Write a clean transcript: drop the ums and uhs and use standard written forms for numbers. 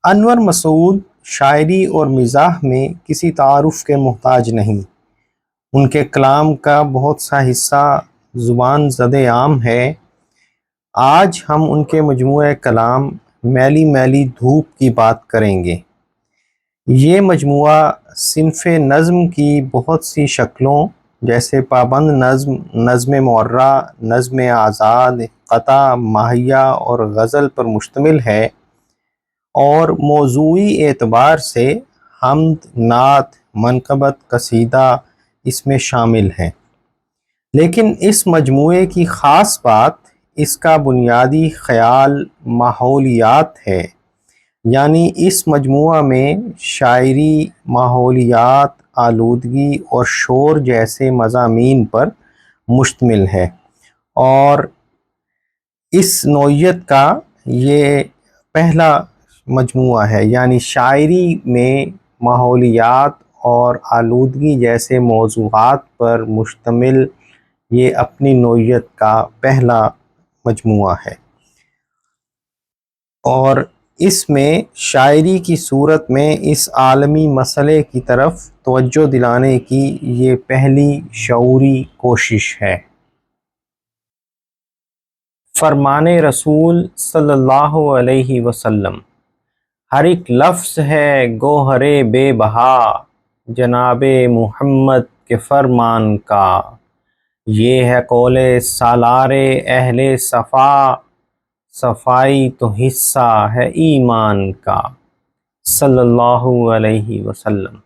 انور مسعود شاعری اور مزاح میں کسی تعارف کے محتاج نہیں۔ ان کے کلام کا بہت سا حصہ زبان زد عام ہے۔ آج ہم ان کے مجموعہ کلام میلی میلی دھوپ کی بات کریں گے۔ یہ مجموعہ صنف نظم کی بہت سی شکلوں جیسے پابند نظم، نظم معرہ، نظم آزاد، قطع، ماہیہ اور غزل پر مشتمل ہے، اور موضوعی اعتبار سے حمد، نعت، منقبت، قصیدہ اس میں شامل ہیں۔ لیکن اس مجموعے کی خاص بات اس کا بنیادی خیال ماحولیات ہے، یعنی اس مجموعہ میں شاعری ماحولیات، آلودگی اور شور جیسے مضامین پر مشتمل ہے، اور اس نوعیت کا یہ پہلا مجموعہ ہے، یعنی شاعری میں ماحولیات اور آلودگی جیسے موضوعات پر مشتمل یہ اپنی نوعیت کا پہلا مجموعہ ہے، اور اس میں شاعری کی صورت میں اس عالمی مسئلے کی طرف توجہ دلانے کی یہ پہلی شعوری کوشش ہے۔ فرمان رسول صلی اللہ علیہ وسلم: ہر ایک لفظ ہے گوہر بے بہا، جناب محمد کے فرمان کا۔ یہ ہے قول سالار اہل صفا، صفائی تو حصہ ہے ایمان کا۔ صلی اللہ علیہ وسلم۔